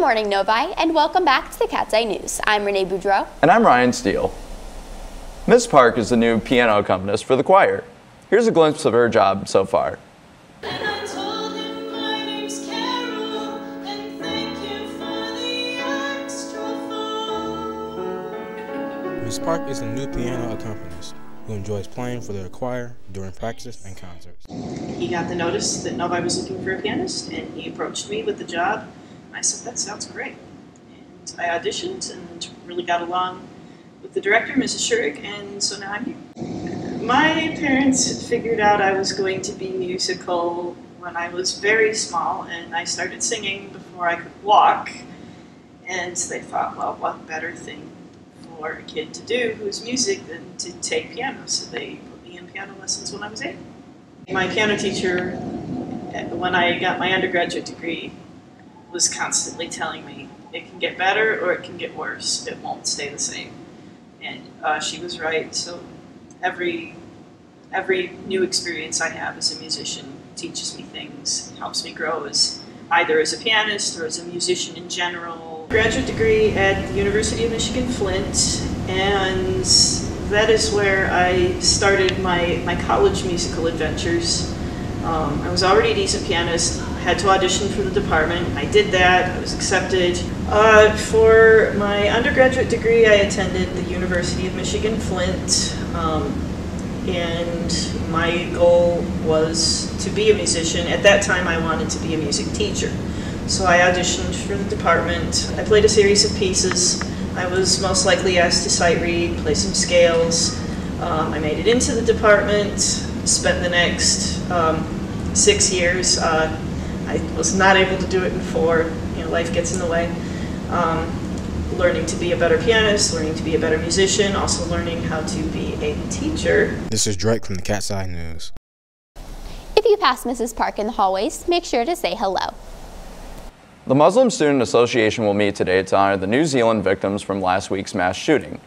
morning, Novi, and welcome back to the Cat's Eye News. I'm Renee Boudreau. And I'm Ryan Steele. Ms. Park is the new piano accompanist for the choir. Here's a glimpse of her job so far. Ms. Park is the new piano accompanist who enjoys playing for their choir during practice and concerts. He got the notice that Novi was looking for a pianist, and he approached me with the job. I said, that sounds great. And I auditioned and really got along with the director, Mrs. Shurik, and so now I'm here. My parents figured out I was going to be musical when I was very small, and I started singing before I could walk. And they thought, well, what better thing for a kid to do who's music than to take piano. So they put me in piano lessons when I was 8. My piano teacher, when I got my undergraduate degree, was constantly telling me it can get better or it can get worse. It won't stay the same. And she was right. So every new experience I have as a musician teaches me things, helps me grow as either as a pianist or as a musician in general. Graduate degree at the University of Michigan Flint, and that is where I started my college musical adventures. I was already a decent pianist, had to audition for the department. I did that, I was accepted. For my undergraduate degree, I attended the University of Michigan Flint, and my goal was to be a musician. At that time, I wanted to be a music teacher. So I auditioned for the department. I played a series of pieces. I was most likely asked to sight read, play some scales. I made it into the department, spent the next 6 years. I was not able to do it in 4. Life gets in the way. Learning to be a better pianist, learning to be a better musician, also learning how to be a teacher. This is Drake from the Cat's Eye News. If you pass Mrs. Park in the hallways, make sure to say hello. The Muslim Student Association will meet today to honor the New Zealand victims from last week's mass shooting.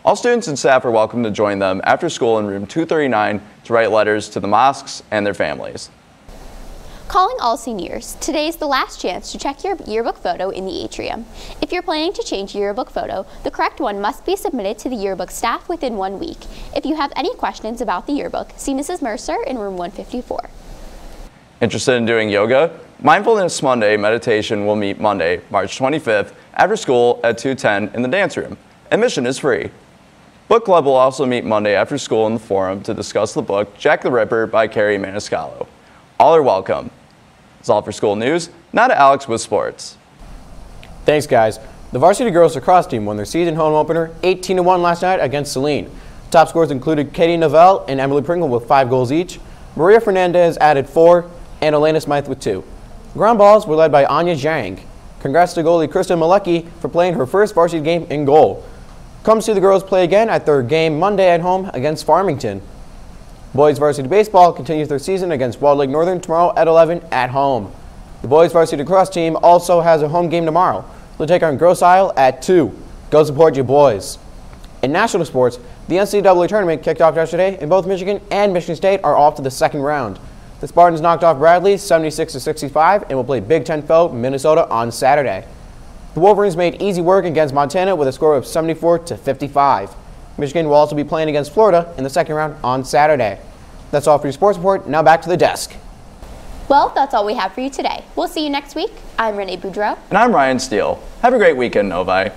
All students and staff are welcome to join them after school in room 239 to write letters to the mosques and their families. Calling all seniors, today is the last chance to check your yearbook photo in the atrium. If you're planning to change your yearbook photo, the correct one must be submitted to the yearbook staff within 1 week. If you have any questions about the yearbook, see Mrs. Mercer in room 154. Interested in doing yoga? Mindfulness Monday meditation will meet Monday, March 25th after school at 210 in the dance room. Admission is free. Book Club will also meet Monday after school in the forum to discuss the book Jack the Ripper by Carrie Maniscalco. All are welcome. That's all for school news. Now to Alex with sports. Thanks, guys. The varsity girls lacrosse team won their season home opener 18-1 last night against Saline. Top scorers included Katie Novell and Emily Pringle with 5 goals each. Maria Fernandez added 4, and Elena Smythe with 2. Ground balls were led by Anya Zhang. Congrats to goalie Krista Malecki for playing her first varsity game in goal. Come see the girls play again at their game Monday at home against Farmington. Boys varsity baseball continues their season against Walled Lake Northern tomorrow at 11 at home. The boys varsity lacrosse team also has a home game tomorrow. They'll take on Grosse Isle at 2. Go support your boys. In national sports, the NCAA tournament kicked off yesterday, and both Michigan and Michigan State are off to the second round. The Spartans knocked off Bradley 76-65 and will play Big Ten foe Minnesota on Saturday. The Wolverines made easy work against Montana with a score of 74-55. Michigan will also be playing against Florida in the second round on Saturday. That's all for your sports report. Now back to the desk. Well, that's all we have for you today. We'll see you next week. I'm Renee Boudreau. And I'm Ryan Steele. Have a great weekend, Novi.